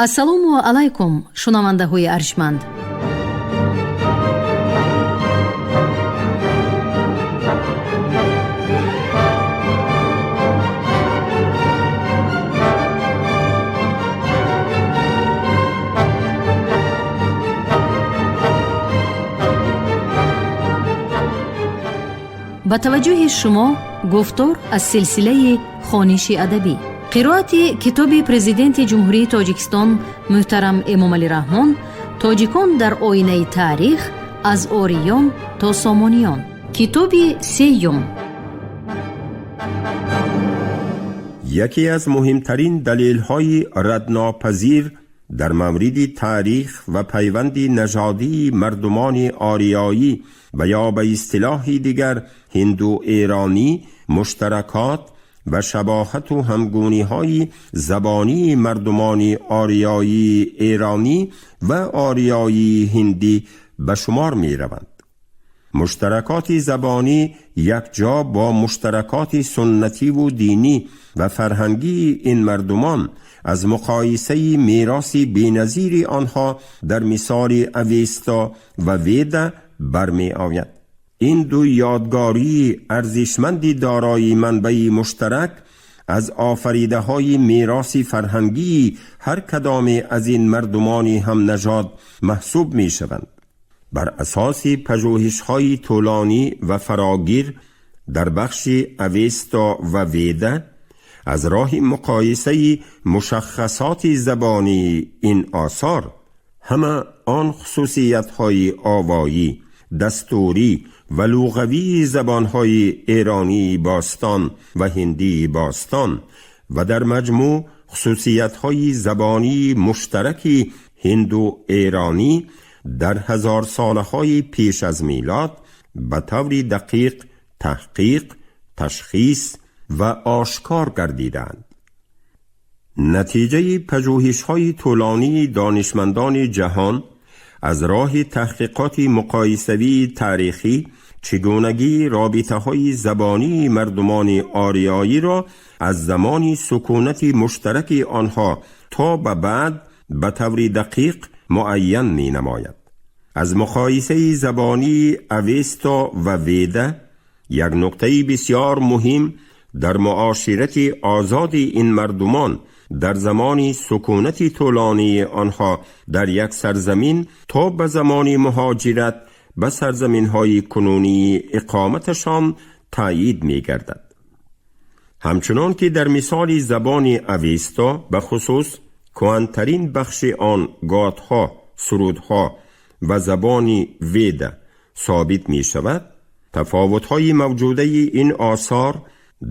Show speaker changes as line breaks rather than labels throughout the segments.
ассалому алайкум шунавандаҳои арҷманд. ба таваҷҷӯҳи шумо гуфтор аз силсилаи хониши адабӣ. қироати китоби президенти ҷумҳурии Тоҷикистон муҳтарам Эмомалӣ Раҳмон «Тоҷикон дар оинаи таърих аз ориён то сомониён». китоби сеюм.
یکی از مهمترین دلیل‌های ردناپذیر در مورد تاریخ و پیوند نژادی مردمان آریایی و یا به اصطلاح دیگر هندو ایرانی مشترکات و شباهت و همگونی‌های زبانی مردمان آریایی ایرانی و آریایی هندی به شمار می‌روند. مشترکات زبانی یکجا با مشترکات سنتی و دینی و فرهنگی این مردمان از مقایسه میراث بی‌نظیر آنها در مثال اویستا و ویدا برمی آید. این دو یادگاری ارزشمندی دارای منبع مشترک از آفریده های میراث فرهنگی هر کدام از این مردمان هم نژاد محسوب می شوند. بر اساس پژوهش های طولانی و فراگیر در بخش اویستا و ویدا از راه مقایسه مشخصات زبانی این آثار همه آن خصوصیت های آوایی، دستوری و لغوی زبانهای ایرانی باستان و هندی باستان و در مجموع خصوصیت‌های زبانی مشترکی هندو ایرانی در هزار سالهای پیش از میلاد به طور دقیق تحقیق، تشخیص و آشکار گردیدند. نتیجه پژوهش‌های طولانی دانشمندان جهان از راه تحقیقات مقایسوی تاریخی چگونگی رابطه‌های زبانی مردمان آریایی را از زمان سکونت مشترک آنها تا به بعد به طور دقیق معین می‌نماید. از مقایسه زبانی اویستا و ویدا یک نکته بسیار مهم در معاشرت آزاد این مردمان در زمان سکونت طولانی آنها در یک سرزمین تا به زمان مهاجرت به سرزمین‌های کنونی اقامتشان تایید می‌گردد. همچنان که در مثال زبان اویستا به خصوص کهن‌ترین بخش آن گاتها، سرودها و زبان ویدا ثابت می‌شود، تفاوت‌های موجوده این آثار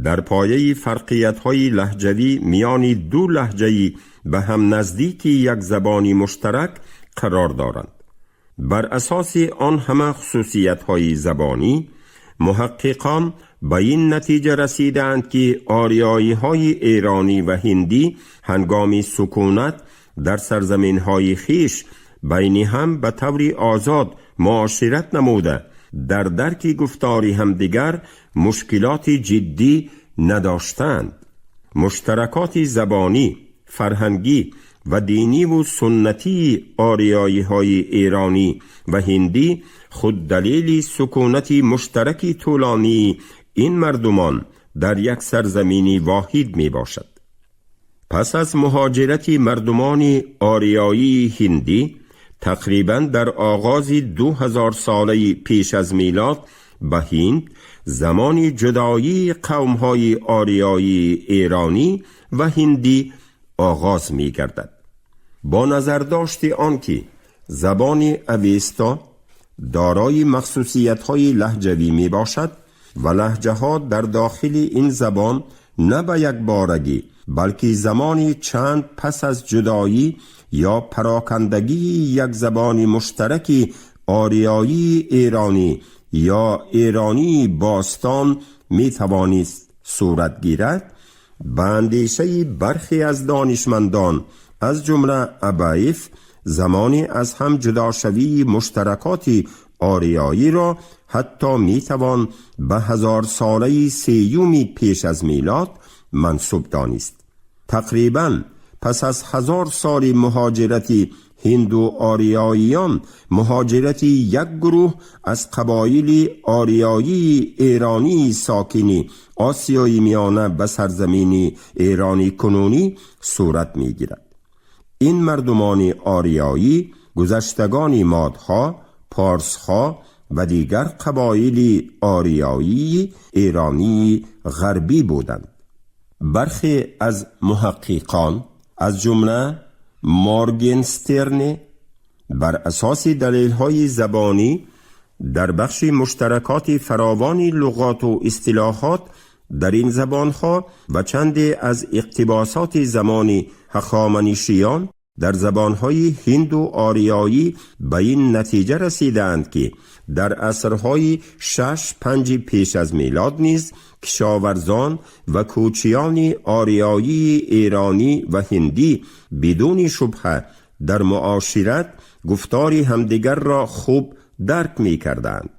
در پایه فرقیت‌های لهجوی میان دو لهجه به هم نزدیک یک زبانی مشترک قرار دارند. بر اساس آن همه خصوصیت‌های زبانی، محققان به این نتیجه رسیدند که آریایی‌های ایرانی و هندی هنگام سکونت در سرزمین‌های خویش بین هم به طور آزاد معاشرت نموده در درک گفتار همدیگر مشکلات جدی نداشتند. مشترکات زبانی، فرهنگی و دینی و سنتی آریایی‌های ایرانی و هندی خود دلیل سکونت مشترکی طولانی این مردمان در یک سرزمینی واحد می باشد. پس از مهاجرت مردمان آریایی هندی تقریباً در آغاز 2000 ساله پیش از میلاد به هند زمان جدایی قوم‌های آریایی ایرانی و هندی آغاز می گردد. با نظر داشت آنکه زبان اویستا دارای مخصوصیت‌های لهجوی می باشد و لهجه ها در داخل این زبان نه به یک بارگی بلکه زمانی چند پس از جدایی یا پراکندگی یک زبان مشترک آریایی ایرانی یا ایرانی باستان می توانست صورت گیرد، به اندیشه برخی از دانشمندان از جمله ابایف زمانی از هم جداشوی مشترکات آریایی را حتی می توان به 1000 ساله سیوم پیش از میلاد منسوب دانست. تقریباً پس از 1000 سال مهاجرت هندو آریاییان، مهاجرت یک گروه از قبایل آریایی ایرانی ساکنی آسیای میانه به سرزمین ایرانی کنونی صورت می گیرد. این مردمان آریایی گذشتگان مادها، پارسها و دیگر قبایل آریایی ایرانی غربی بودند. برخی از محققان از جمله مورگنسترن بر اساس دلیل‌های زبانی در بخش مشترکات فراوانی لغات و اصطلاحات در این زبانها و چندی از اقتباسات زمانی هخامنشیان در زبانهای هند و آریایی به این نتیجه رسیدند که در عصرهای 6-5 پیش از میلاد نیز کشاورزان و کوچیان آریایی ایرانی و هندی بدون شبهه در معاشرت گفتار همدیگر را خوب درک می کردند.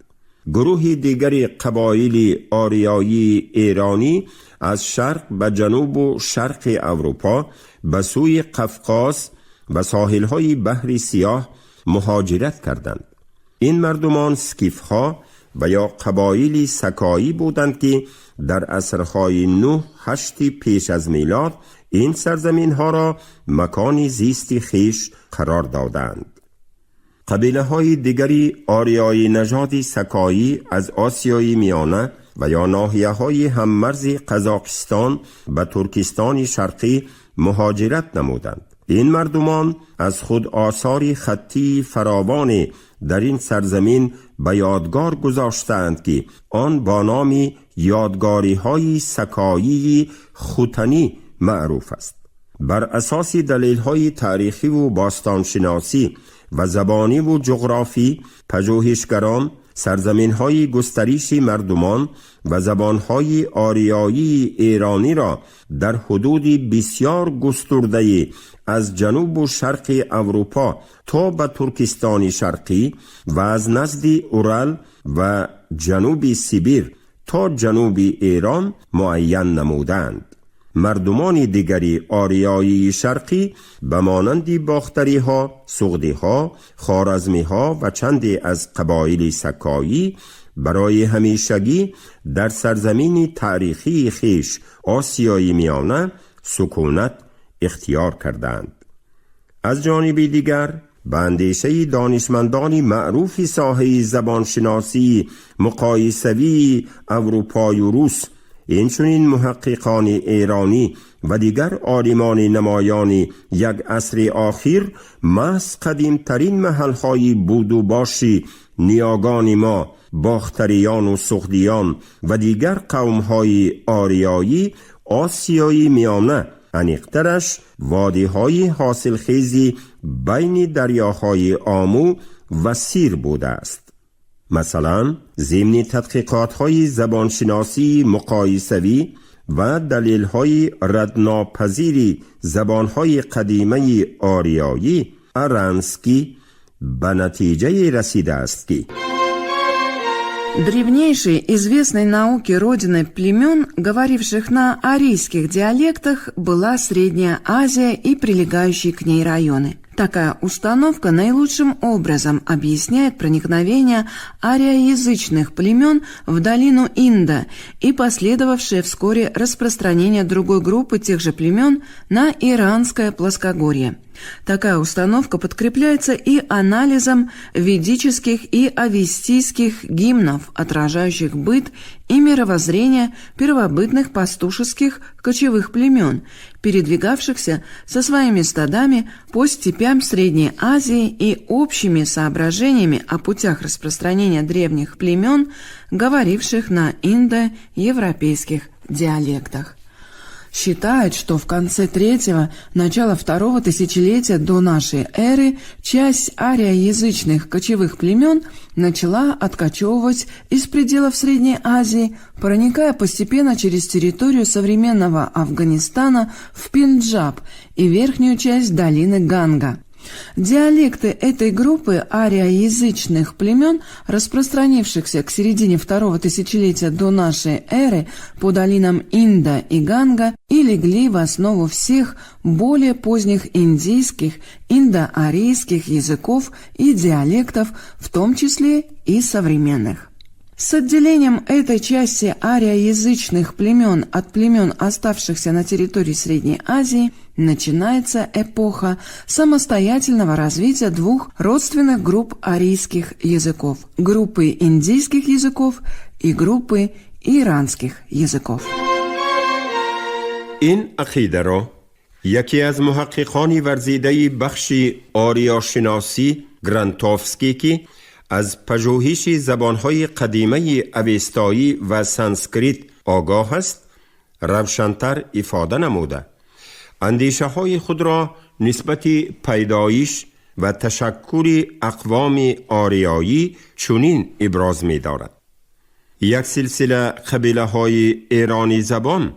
گروه دیگر قبایل آریایی ایرانی از شرق به جنوب و شرق اروپا به سوی قفقاز و ساحل‌های بحر سیاه مهاجرت کردند. این مردمان سکیف‌ها و یا قبایل سکایی بودند که در عصرهای 9-8 پیش از میلاد این سرزمین‌ها را مکان زیست خویش قرار دادند. قبیله های دیگری آریایی نژاد سکایی از آسیای میانه و یا ناحیه های هممرز قزاقستان به ترکستان شرقی مهاجرت نمودند. این مردمان از خود آثار خطی فراوان در این سرزمین به یادگار گذاشتند که آن با نام یادگاری های سکایی خوتنی معروف است. بر اساس دلیل های تاریخی و باستانشناسی و زبانی و جغرافی، پژوهشگران سرزمین های گستریش مردمان و زبان های آریایی ایرانی را در حدود بسیار گسترده از جنوب و شرق اروپا تا به ترکستان شرقی و از نزد اورال و جنوب سیبیر تا جنوب ایران معین نمودند. مردمان دیگری آریایی شرقی به مانند باختری ها، سغدی ها، خوارزمی ها و چندی از قبایل سکایی برای همیشگی در سرزمین تاریخی خیش آسیای میانه سکونت اختیار کردند. از جانب دیگر به اندیشه دانشمندان معروف ساحه زبانشناسی مقایسوی اروپای و روس، اینچنین محققان ایرانی و دیگر عالمان نمایان یک عصر آخر محض قدیمترین محلهای بود و باشی نیاگان ما باختریان و سغدیان و دیگر قومهای آریایی آسیای میانه، انیقترش وادیهای حاصلخیزی بین دریاهای آمو و سیر بوده است. مثلا ضمن تدقیقات‌های زبانشناسی مقایسوی و دلیل‌های ردناپذیر زبان‌های قدیمه آریایی، Аранский به نتیجه رسیده است که
древнейшей известной науке родиной племен, говоривших на арийских диалектах, была Средняя Азия и прилегающие к ней районы. Такая установка наилучшим образом объясняет проникновение ариоязычных племен в долину Инда и последовавшее вскоре распространение другой группы тех же племен на Иранское плоскогорье. Такая установка подкрепляется и анализом ведических и авестийских гимнов, отражающих быт и мировоззрение первобытных пастушеских кочевых племен, передвигавшихся со своими стадами по степям Средней Азии и общими соображениями о путях распространения древних племен, говоривших на индоевропейских диалектах. Считают, что в конце 3-го, начало 2-го тысячелетия до нашей эры часть ариоязычных кочевых племен начала откочевывать из пределов Средней Азии, проникая постепенно через территорию современного Афганистана в Пенджаб и верхнюю часть долины Ганга. Диалекты этой группы ариаязычных племен, распространившихся к середине второго тысячелетия до нашей эры по долинам Инда и Ганга, и легли в основу всех более поздних индийских, индоарийских языков и диалектов, в том числе и современных. С отделением этой части ариаязычных племен от племен, оставшихся на территории Средней Азии, начинается эпоха самостоятельного развития двух родственных групп арийских языков – группы индийских языков и группы иранских языков.
این عقیده را یکی از محققان ورزیده بخش آریاشناسی گرانتوفسکی که از پژوهش زبانهای قدیمه اوستایی و سانسکریت آگاه است روشن‌تر افاده نموده اندیشه های خود را نسبت پیدایش و تشکل اقوام آریایی چنین ابراز می دارد. یک سلسله قبیله های ایرانی زبان،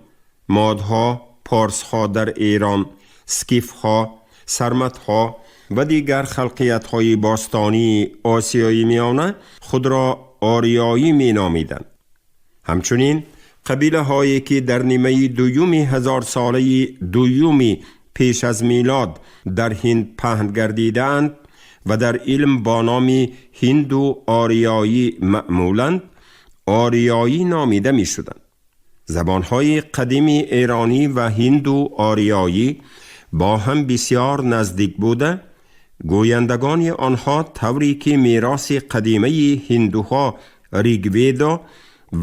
مادها، پارسها در ایران، سکیفها، سرمدها و دیگر خلقیت های باستانی آسیای میانه خود را آریایی می نامیدند. همچنین قبیله هایی که در نیمه دوم هزار ساله دوم پیش از میلاد در هند پهن گردیدند و در علم با نام هندو آریایی معمولند، آریایی نامیده می شدند. زبانهای قدیم ایرانی و هندو آریایی با هم بسیار نزدیک بوده، گویندگان آنها طوری که میراث قدیمه هندوها ریگویدا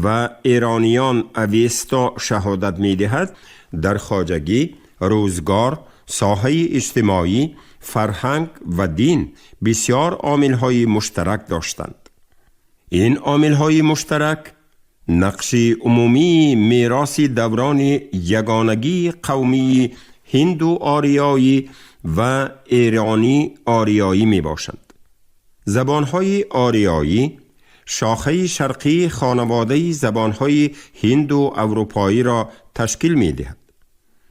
و ایرانیان اوستا شهادت می دهد، در خواجگی، روزگار، ساحه اجتماعی، فرهنگ و دین بسیار عامل‌های مشترک داشتند. این عامل‌های مشترک نقش عمومی میراث دوران یگانگی قومی هندو آریایی و ایرانی آریایی می باشند. زبانهای آریایی شاخه شرقی خانواده زبانهای هندو اروپایی را تشکیل می دهد.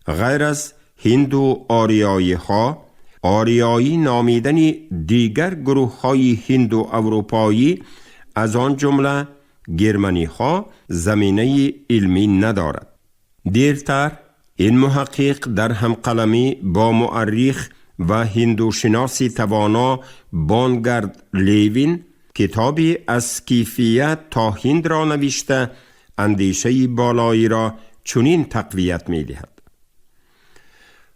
غیر از هندو آریایی ها، آریایی نامیدن دیگر گروه های هندو اروپایی از آن جمله گرمنی ها زمینه علمی ندارد. دیرتر این محقق در همقلمی با مؤرخ و هندوشناسی توانا بانگارد لیوین کتابی از کیفیت تا هند را نوشته اندیشه بالایی را چنین تقویت می دهد.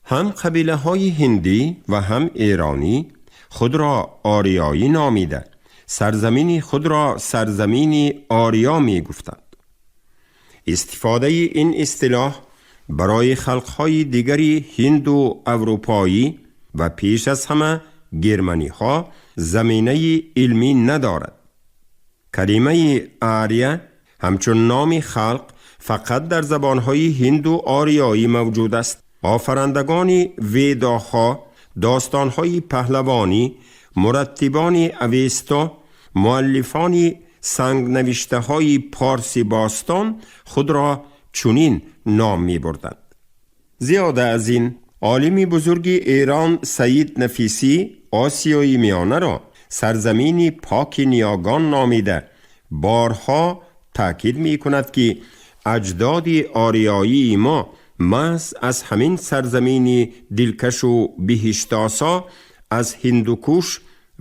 هم قبیله های هندی و هم ایرانی خود را آریایی نامیده، سرزمین خود را سرزمین آریا می گفتند. استفاده این اصطلاح برای خلقهای دیگری هندو اروپایی و پیش از همه گرمنی ها زمینه علمی ندارد. کلمه آریا همچون نام خلق فقط در زبانهای هندو آریایی موجود است. آفرندگان ویداها، داستانهای پهلوانی، مرتبان اوستا، مؤلفان سنگ نوشته های پارسی باستان خود را چنین نام می بردند. زیاده از این، عالم بزرگ ایران سید نفیسی آسیای میانه را سرزمین پاک نیاگان نامیده بارها تاکید می کند که اجداد آریایی ما محض از همین سرزمین دلکش و بهشتاسا از هندوکوش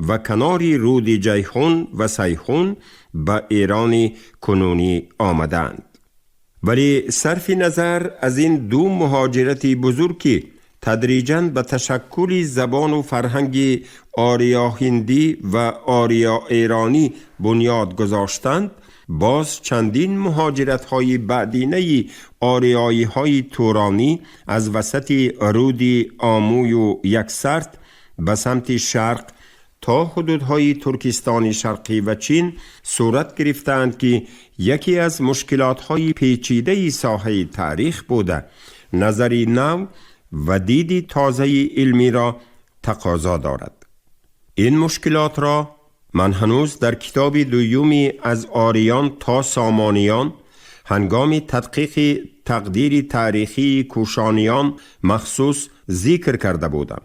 و کنار رود جیهون و سیهون به ایران کنونی آمدند. ولی صرف نظر از این دو مهاجرت بزرگی تدریجاً به تشکل زبان و فرهنگ آریا هندی و آریا ایرانی بنیاد گذاشتند، باز چندین مهاجرت های بعدینه آریایی های تورانی از وسط رود آموی و یکسرت به سمت شرق تا حدودهای ترکستان شرقی و چین صورت گرفتند که یکی از مشکلات‌های پیچیده ساحه تاریخ بوده نظری نو و دیدی تازه علمی را تقاضا دارد. این مشکلات را من هنوز در کتاب دومی از آریان تا سامانیان هنگام تدقیق تقدیر تاریخی کوشانیان مخصوص ذکر کرده بودم.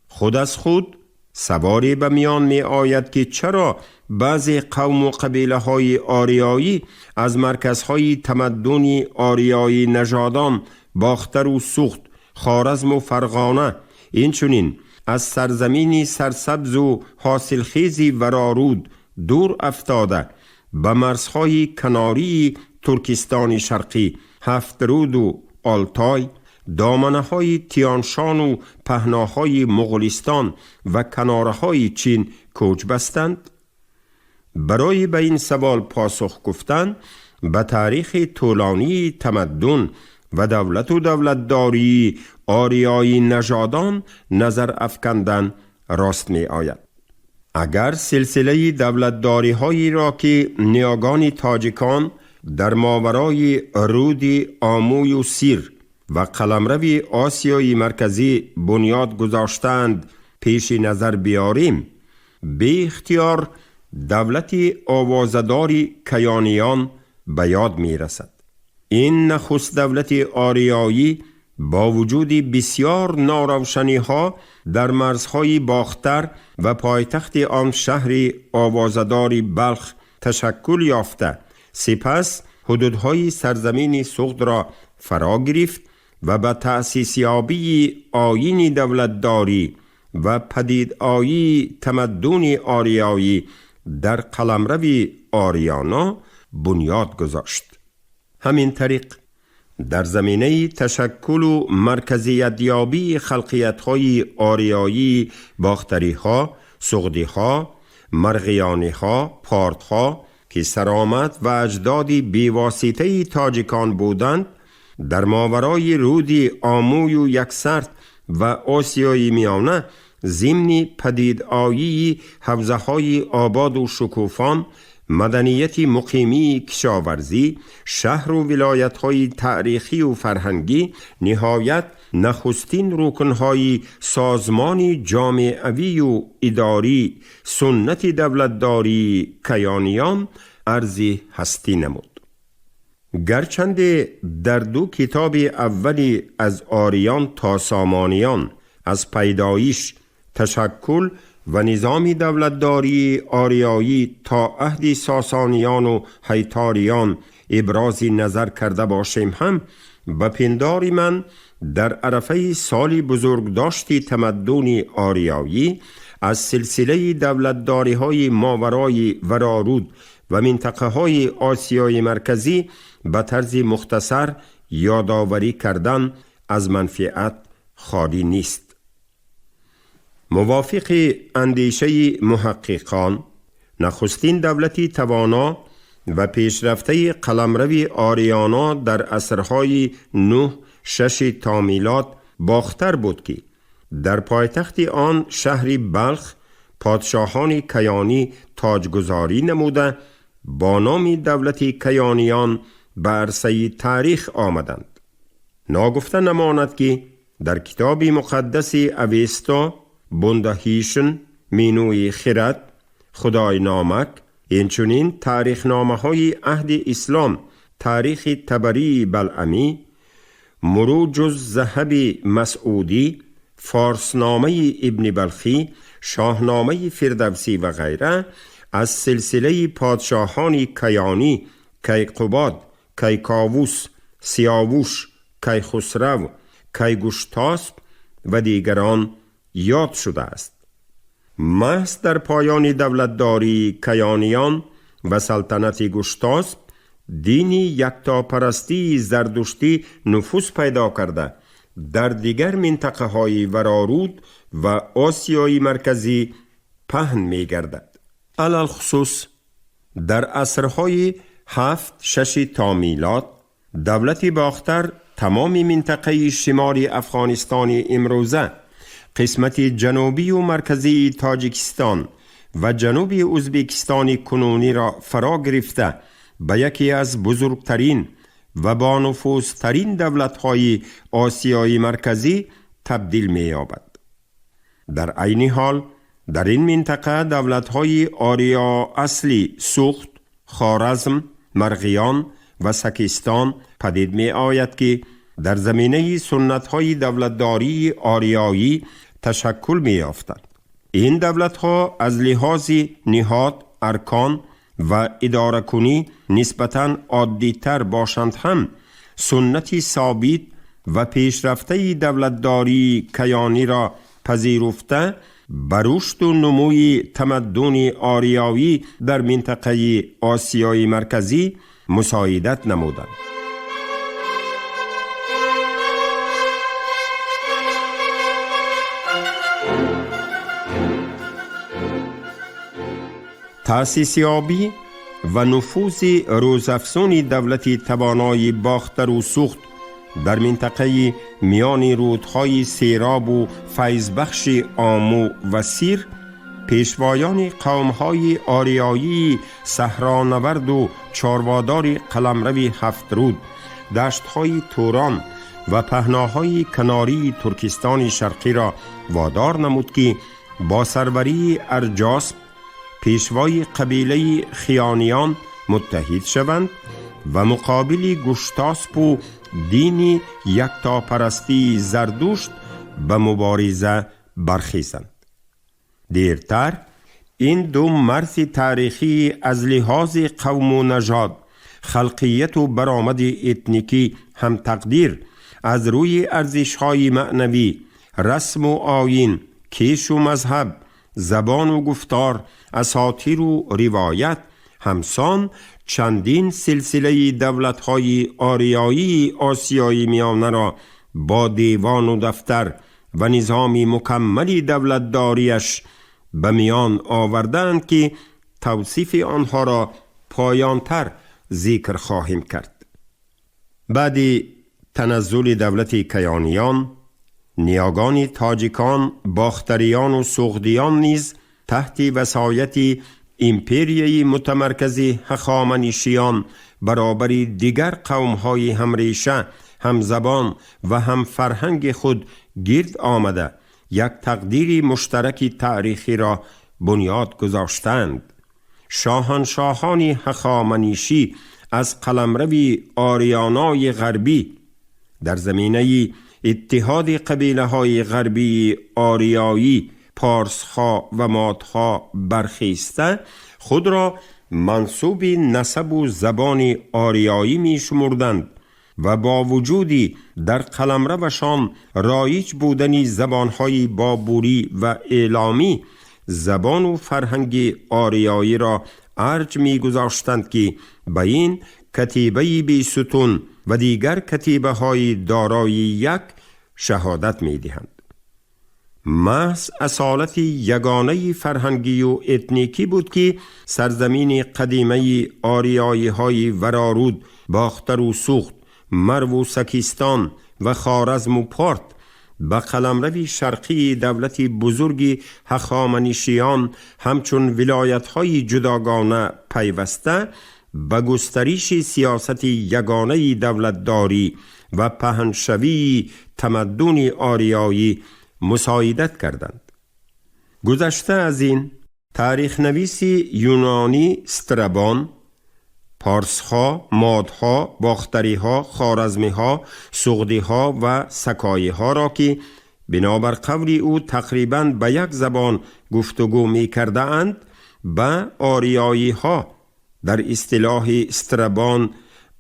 خود از خود سواری به میان می آید که چرا بعضی قوم و قبیله های آریایی از مرکزهای تمدن آریایی نژادان باختر و سوخت، خوارزم و فرغانه، اینچنین از سرزمینی سرسبز و حاصلخیزی ورارود دور افتاده به مرزهای کناری ترکستان شرقی، هفترود و آلتای، دامنه های تیانشان و پهناهای مغولستان و کنارهای چین کوچ بستند؟ برای به این سوال پاسخ گفتن به تاریخ طولانی تمدن و دولت و دولتداری آریایی نژادان نظر افکندن راست می آید. اگر سلسله دولتداری هایی را که نیاگان تاجیکان در ماورای رود آموی و سیر و قلمرو آسیای مرکزی بنیاد گذاشتند پیش نظر بیاریم، به اختیار دولت آوازداری کیانیان به یاد می رسد. این نخست دولت آریایی با وجود بسیار ناروشنی ها در مرزهای باختر و پایتخت آن شهر آوازداری بلخ تشکل یافته، سپس حدودهای سرزمین سغد را فرا گرفت و به تأسیس یابی آیین دولتداری و پدیدآیی تمدن آریایی در قلمرو آریانا بنیاد گذاشت. همین طریق در زمینه تشکل و مرکزیت یابی خلقیت‌های آریایی باختری‌ها، سغدی‌ها، مرغیانی‌ها، پارت‌ها که سرآمد و اجداد بیواسطه تاجیکان بودند، در ماورای رود آموی و یکسرد و آسیای میانه ضمن پدیدآیی حوزه‌های آباد و شکوفان، مدنیت مقیمی کشاورزی، شهر و ولایت‌های تاریخی و فرهنگی، نهایت نخستین رکن‌های سازمان جامعوی و اداری سنت دولتداری کیانیان ارزی هستی نمود. گرچند در دو کتاب اولی از آریان تا سامانیان از پیدایش، تشکل و نظام دولتداری آریایی تا عهد ساسانیان و هیتاریان ابراز نظر کرده باشیم هم، به پندار من در عرفه سال بزرگداشت تمدن آریایی از سلسله دولتداری های ماورای ورارود و منطقه های آسیای مرکزی به طرز مختصر یادآوری کردن از منفعت خالی نیست. موافق اندیشه محققان، نخستین دولتی توانا و پیشرفته قلمرو آریانا در عصرهای 9-6 تا میلاد باختر بود که در پایتخت آن شهر بلخ پادشاهان کیانی تاجگذاری نموده با نام دولت کیانیان به عرصه تاریخ آمدند. ناگفته نماند که در کتاب مقدس اویستا، بندهیشن، مینوی خرد، خدای نامک، اینچنین تاریخ نامه های عهد اسلام، تاریخ تبری بلعمی، مروج الذهب مسعودی، فارسنامه ابن بلخی، شاهنامه فردوسی و غیره از سلسله پادشاهان کیانی کیقوباد، کیکاووس، سیاووش، کیخسرو، کیگوشتاسپ و دیگران یاد شده است. محض در پایان دولتداری کیانیان و سلطنت گوشتاسپ دینی یکتاپرستی زردشتی نفوذ پیدا کرده در دیگر منطقه های ورارود و آسیای مرکزی پهن می گردد. علل خصوص در عصرهای 7-6 تا میلاد دولت باختر تمام منطقه شمال افغانستان امروزه، قسمت جنوبی و مرکزی تاجیکستان و جنوب ازبکستان کنونی را فرا گرفته به یکی از بزرگترین و با نفوذترین دولت‌های آسیای مرکزی تبدیل می‌یابد. در عین حال در این منطقه دولت‌های آریا اصلی سوخت، خوارزم، مرغیان و سکستان پدید می‌آید که در زمینه سنت‌های دولتداری آریایی تشکل می‌یافتند. این دولت ها از لحاظ نهاد، ارکان و اداره کنی نسبتاً عادی تر باشند هم سنتی ثابت و پیشرفته دولتداری کیانی را پذیرفته بر رشد و نموی تمدن آریایی در منطقه آسیای مرکزی مساعدت نمودند. تأسیس یابی و نفوذ روزافزون دولتی توانای باختر و سوخت در منطقه میان رودهای سیراب و فیضبخش آمو و سیر پیشوایان قومهای آریایی صحرانورد و چاروادار قلمرو هفت رود، دشتهای توران و پهناهای کناری ترکستان شرقی را وادار نمود که با سروری ارجاسب پیشوای قبیله خیانیان متحد شوند و مقابل گشتاسپ و دین یکتاپرستی زردشت به مبارزه برخیزند. دیرتر این دو مرز تاریخی از لحاظ قوم و نژاد، خلقیت و برآمد اتنیکی هم تقدیر از روی ارزش‌های معنوی، رسم و آیین، کیش و مذهب، زبان و گفتار، اساطیر و روایت همسان چندین سلسله دولت‌های آریایی آسیای میانه را با دیوان و دفتر و نظام مکملی دولتداریش به میان آوردند که توصیف آنها را پایانتر ذکر خواهیم کرد. بعد تنزل دولت کیانیان، نیاگان تاجیکان، باختریان و سغدیان نیز تحت وصایت امپریای متمرکز هخامنشیان برابر دیگر قوم‌های همریشه، همزبان و هم فرهنگ خود گرد آمده یک تقدیر مشترک تاریخی را بنیاد گذاشتند. شاهنشاهان هخامنشی از قلمرو آریانای غربی در زمینه اتحاد قبیله‌های غربی آریایی، پارس‌ها و مادها برخیسته خود را منسوب نسب و زبان آریایی می شمردند و با وجودی در قلمروشان رایج بودن زبانهای بابوری و ایلامی، زبان و فرهنگ آریایی را ارج می گذاشتند که به این کتیبه بی ستون و دیگر کتیبه های دارای یک شهادت می دهند. محض اصالت یگانه فرهنگی و اتنیکی بود که سرزمین قدیمه آریایی های ورارود، باختر و سوخت، مرو و سکیستان و خوارزم و پارت به قلمرو شرقی دولت بزرگ هخامنشیان همچون ولایت های جداگانه پیوسته به گسترش سیاست یگانه دولتداری و پهنشوی تمدن آریایی مساعدت کردند. گذشته از این، تاریخ نویس یونانی استرابان پارس‌ها، مادها، باختری‌ها، خوارزمی‌ها، سغدی‌ها و سکایی‌ها را که بنابر قول او تقریباً به یک زبان گفتگو می‌کرده اند به آریایی‌ها در اصطلاح استرابان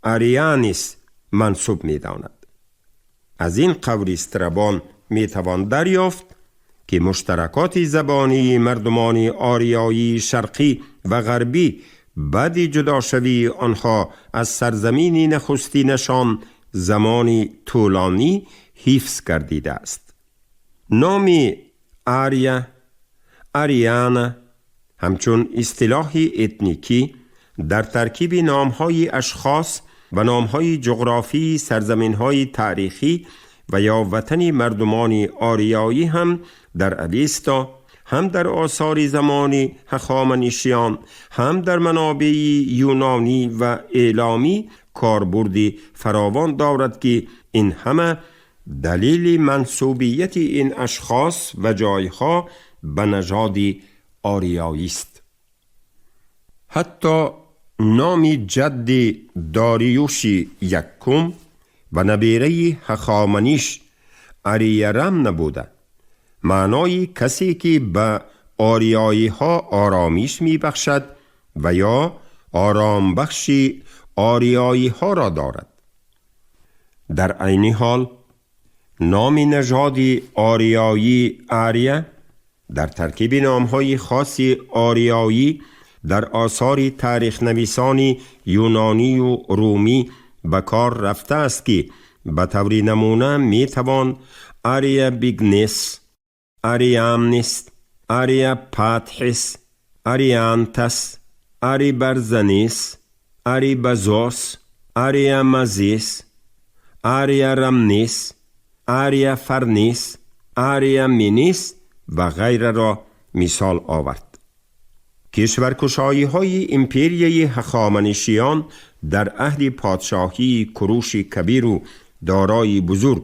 آریانیس منسوب می‌داند. از این قول استرابان می‌توان دریافت که مشترکات زبانی مردمان آریایی شرقی و غربی بعد جداشوی آنها از سرزمین نخستینشان زمانی طولانی حفظ گردیده است. نام آریا، آریانا همچون اصطلاح اتنیکی در ترکیب نامهای اشخاص و نامهای جغرافی سرزمینهای تاریخی و یا وطن مردمان آریایی هم در اوستا، هم در آثار زمان هخامنشیان، هم در منابع یونانی و ایلامی کاربردی فراوان دارد که این همه دلیل منسوبیت این اشخاص و جایها به نژاد آریایی است. حتی نام جد داریوش یکم و نبیره هخامنش آریارم نبوده. معنای کسی که به آریایی ها آرامیش می بخشد و یا آرام بخشی آریایی ها را دارد. در عین حال نام نژادی آریایی آریا در ترکیب نامهای خاصی آریایی در آثار تاریخ نویسانی یونانی و رومی به کار رفته است که به طور نمونه می توان آریا بیگنس، آریامنس، آریا پاتحس، آریانتس، آری برزنیس، آری بزوس، آریا مزیس، آریا رمنیس، آریا فرنیس، آریا مینیس و غیره را مثال آورد. کشورکشایی های امپریای هخامنشیان در عهد پادشاهی کوروش کبیر و دارای بزرگ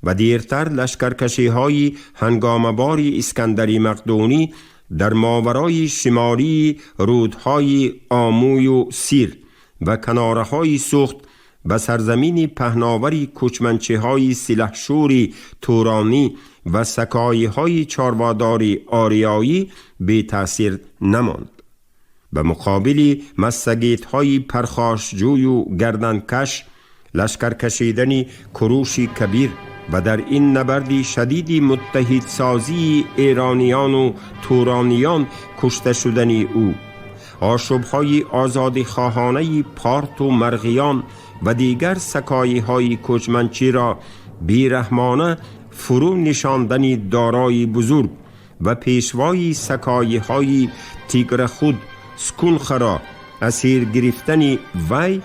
و دیرتر لشکرکشی های هنگامه‌بار اسکندر مقدونی در ماورای شمالی رودهای آموی و سیر و کناره‌های سوخت به سرزمین پهناوری کچمنچه‌های سلحشوری تورانی و سکایی‌های چارواداری آریایی بی تأثیر نماند. به مقابل مسگیت‌های پرخاشجوی و گردنکش لشکر کشیدن کوروش کبیر و در این نبرد شدید متحدسازی ایرانیان و تورانیان کشته شدن او، آشوب‌های آزادی خواهانه پارت و مرغیان و دیگر سکایی‌های کچمنچی را بیرحمانه فرو نشاندن دارای بزرگ و پیشوای سکایی‌های تیگر خود سکونخ را اسیر گرفتن وی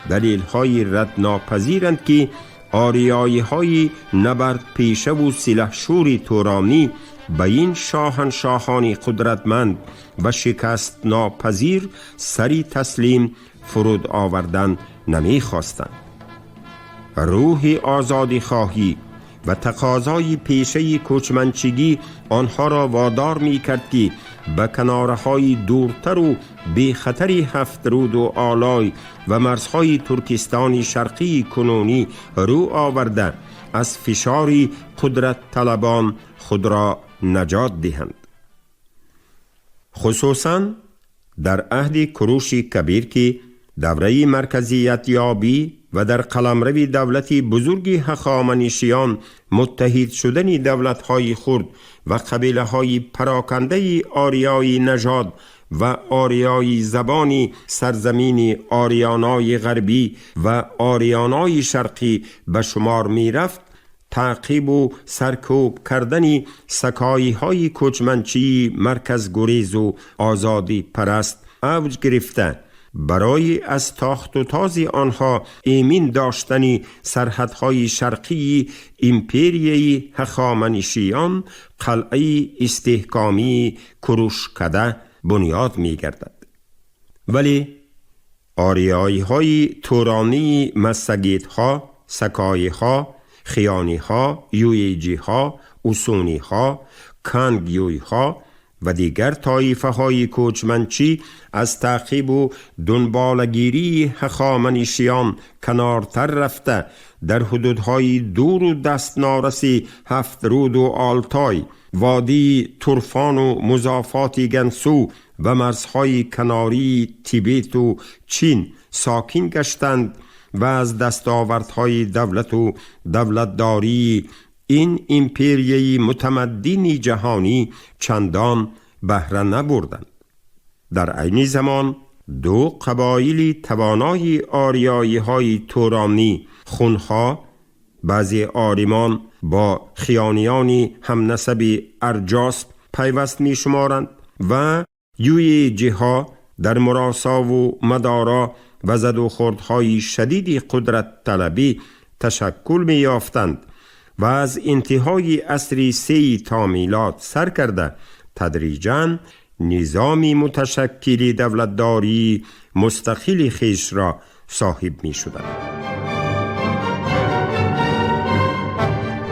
دلیل‌های رد ناپذیرند که آریایی‌های نبرد پیشه و سلحشور تورانی به این شاهنشاهان قدرتمند و شکست ناپذیر سری تسلیم فرود آوردن نمی خواستند. روح آزادی خواهی و تقاضای پیشه کوچمنچگی آنها را وادار می کرد که به کنارهای دورتر و بی خطری هفت رود و آلای و مرزهای ترکستان شرقی کنونی رو آورده از فشار قدرت طلبان خود را نجات دهند. خصوصاً در عهد کوروش کبیر که دوره مرکزیت یابی و در قلمرو دولت بزرگ هخامنشیان متحد شدن دولت‌های خرد و قبیله‌های پراکنده آریایی نژاد و آریایی زبانی سرزمین آریانای غربی و آریانای شرقی به شمار می رفت، تعقیب و سرکوب کردن سکایی‌های کوچمنچی مرکز گریز و آزادی پرست اوج گرفته برای از تاخت و تاز آنها ایمن داشتن سرحدهای شرقی امپریای هخامنشیان قلعه استحکامی کوروشکده بنیاد می گردد. ولی آریایی های تورانی مسگیت ها، سکایی ها، خیانی ها، یویجی ها، اوسونی ها، کانگیوی ها و دیگر طایفه های کوچمنچی از تعقیب و دنبالگیری هخامنشیان کنارتر رفته در حدودهای دور و دست نارسی هفت رود و آلتای، وادی تورفان و مضافات گنسو و مرزهای کناری تیبت و چین ساکن گشتند و از دستاوردهای دولت و دولتداری این امپریای متمدن جهانی چندان بهره نبردند. در عین زمان دو قبایل توانای آریایی های تورانی خونها، بعضی آریمان با خیانیان هم نسب ارجاس پیوست می شمارند و یویجی ها در مراسا و مدارا و زد و خوردهای شدید قدرت طلبی تشکل می یافتند و از انتهای عصر 3 تا میلاد سر کرده تدریجاً نظامی متشکل دولتداری مستقل خیش را صاحب می شدند.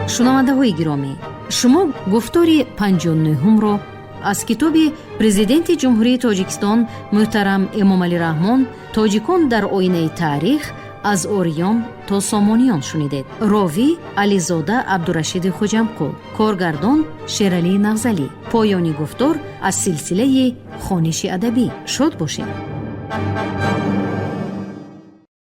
شنونده های گرامی، شما گفتار 59 را از کتاب پرزیدنت جمهوری تاجیکستان محترم امامعلی رحمان تاجیکان در آینه تاریخ از اوریون تا سامونیان شنیدید. راوی علیزاده عبدالرشید خوجمقو، کارگردان شیرعلی نغزلی. پایانی گفتار از سلسله خوانش ادبی. شاد باشید.